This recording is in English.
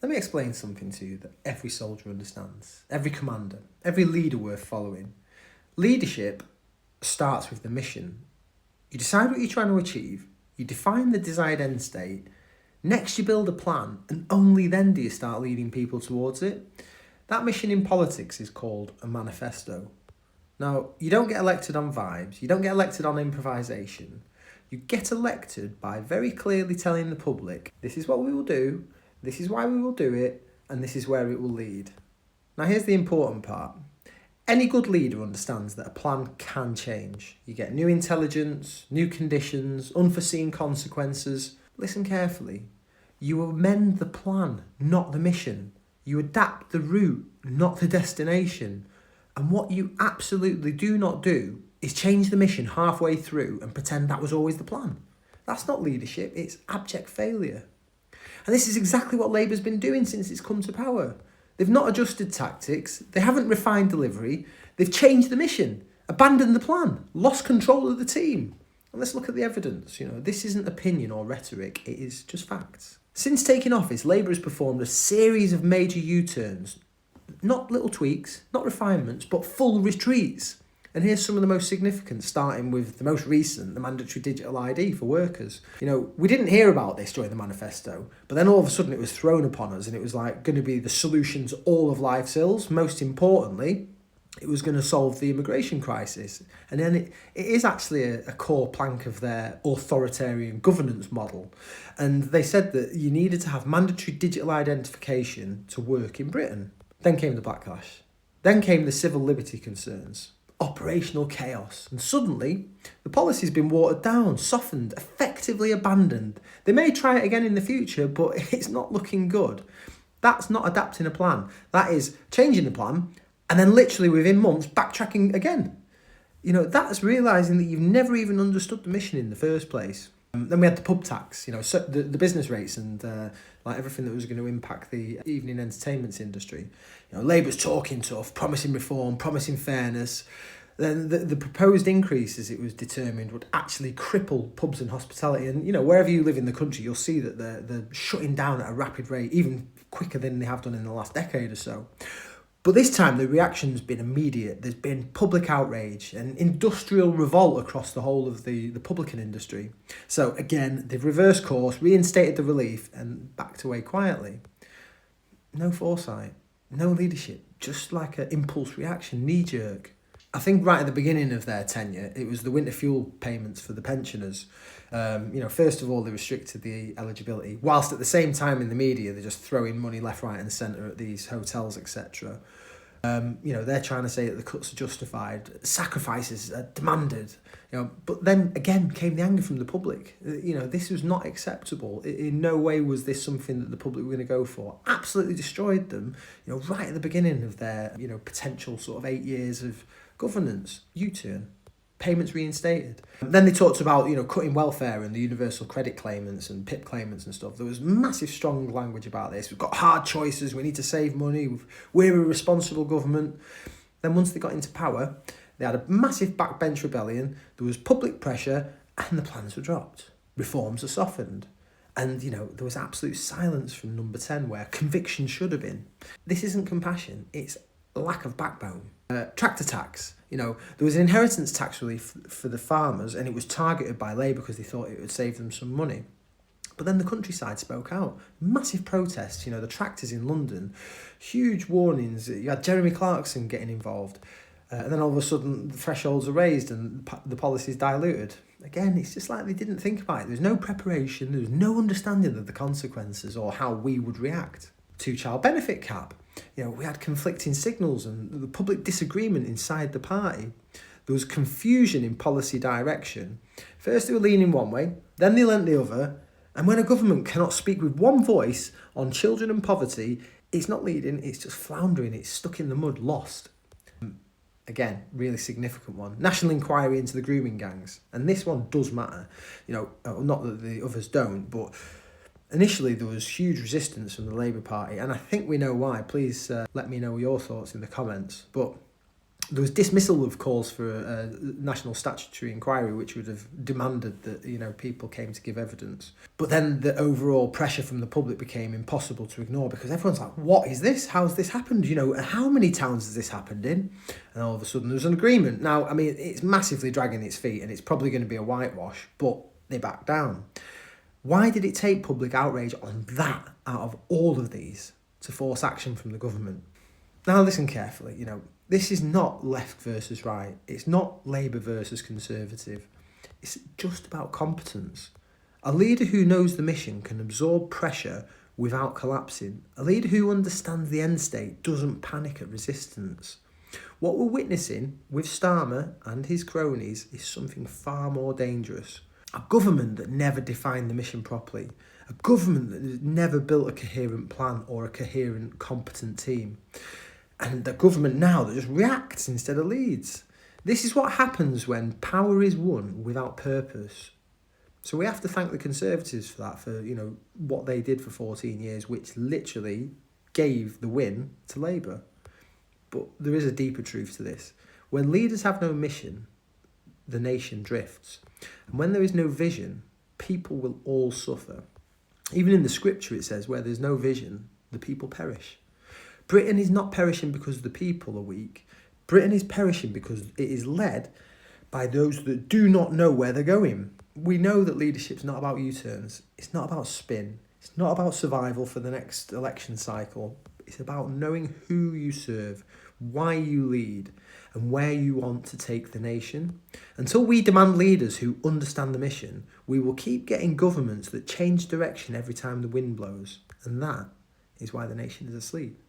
Let me explain something to you that every soldier understands, every commander, every leader worth following. Leadership starts with the mission. You decide what you're trying to achieve, you define the desired end state, next you build a plan, and only then do you start leading people towards it. That mission in politics is called a manifesto. Now, you don't get elected on vibes, you don't get elected on improvisation. You get elected by very clearly telling the public, this is what we will do, this is why we will do it, and this is where it will lead. Now, here's the important part. Any good leader understands that a plan can change. You get new intelligence, new conditions, unforeseen consequences. Listen carefully. You amend the plan, not the mission. You adapt the route, not the destination. And what you absolutely do not do is change the mission halfway through and pretend that was always the plan. That's not leadership, it's abject failure. And this is exactly what Labour's been doing since it's come to power. They've not adjusted tactics, they haven't refined delivery, they've changed the mission, abandoned the plan, lost control of the team. And let's look at the evidence. This isn't opinion or rhetoric, it is just facts. Since taking office, Labour has performed a series of major U-turns. Not little tweaks, not refinements, but full retreats. And here's some of the most significant, starting with the most recent, the mandatory digital ID for workers. We didn't hear about this during the manifesto, but then all of a sudden it was thrown upon us and it was like going to be the solution to all of life's ills. Most importantly, it was going to solve the immigration crisis. And then it is actually a core plank of their authoritarian governance model. And they said that you needed to have mandatory digital identification to work in Britain. Then came the backlash. Then came the civil liberty concerns, operational chaos, and suddenly the policy's been watered down, softened, effectively abandoned. They may try it again in the future, but it's not looking good. That's not adapting a plan. That is changing the plan and then literally within months backtracking again. That's realising that you've never even understood the mission in the first place. Then we had the pub tax, so the business rates and everything that was going to impact the evening entertainment industry. Labour's talking tough, promising reform, promising fairness. Then the proposed increases, it was determined, would actually cripple pubs and hospitality. And, wherever you live in the country, you'll see that they're shutting down at a rapid rate, even quicker than they have done in the last decade or so. But this time, the reaction's been immediate. There's been public outrage and industrial revolt across the whole of the publican industry. So again, they've reversed course, reinstated the relief and backed away quietly. No foresight, no leadership, just like an impulse reaction, knee-jerk. I think right at the beginning of their tenure, it was the winter fuel payments for the pensioners. First of all, they restricted the eligibility, whilst at the same time in the media, they're just throwing money left, right and centre at these hotels, etc. They're trying to say that the cuts are justified, sacrifices are demanded, but then again came the anger from the public. This was not acceptable. In no way was this something that the public were going to go for. Absolutely destroyed them, right at the beginning of their, potential sort of 8 years of governance. U-turn. Payments reinstated. Then they talked about, cutting welfare and the universal credit claimants and PIP claimants and stuff. There was massive, strong language about this. We've got hard choices. We need to save money. We're a responsible government. Then once they got into power, they had a massive backbench rebellion. There was public pressure and the plans were dropped. Reforms are softened. And, there was absolute silence from number 10 where conviction should have been. This isn't compassion. It's lack of backbone. Tractor tax. There was an inheritance tax relief for the farmers and it was targeted by Labour because they thought it would save them some money. But then the countryside spoke out. Massive protests, the tractors in London, huge warnings. You had Jeremy Clarkson getting involved. And then all of a sudden the thresholds are raised and the policy is diluted. Again, it's just like they didn't think about it. There's no preparation, there's no understanding of the consequences or how we would react. 2-child benefit cap. We had conflicting signals and the public disagreement inside the party. There was confusion in policy direction. First they were leaning one way, then they leant the other. And when a government cannot speak with one voice on children and poverty, it's not leading, it's just floundering, it's stuck in the mud, lost. Again, really significant one. National inquiry into the grooming gangs. And this one does matter. Not that the others don't, but initially there was huge resistance from the Labour Party, and I think we know why. Please let me know your thoughts in the comments. But There was dismissal of calls for a national statutory inquiry, which would have demanded that, people came to give evidence. But then the overall pressure from the public became impossible to ignore, because everyone's like, what is this? How's this happened? How many towns has this happened in? And all of a sudden there's an agreement. Now, I mean, it's massively dragging its feet and it's probably going to be a whitewash, but they backed down. Why did it take public outrage on that out of all of these to force action from the government? Now listen carefully, this is not left versus right. It's not Labour versus Conservative. It's just about competence. A leader who knows the mission can absorb pressure without collapsing. A leader who understands the end state doesn't panic at resistance. What we're witnessing with Starmer and his cronies is something far more dangerous. A government that never defined the mission properly. A government that never built a coherent plan or a coherent, competent team. And the government now that just reacts instead of leads. This is what happens when power is won without purpose. So we have to thank the Conservatives for that, for what they did for 14 years, which literally gave the win to Labour. But there is a deeper truth to this. When leaders have no mission, the nation drifts. And when there is no vision, people will all suffer. Even in the scripture it says, where there's no vision, the people perish. Britain is not perishing because the people are weak. Britain is perishing because it is led by those that do not know where they're going. We know that leadership's not about U-turns. It's not about spin. It's not about survival for the next election cycle. It's about knowing who you serve, why you lead, and where you want to take the nation. Until we demand leaders who understand the mission, we will keep getting governments that change direction every time the wind blows. And that is why the nation is asleep.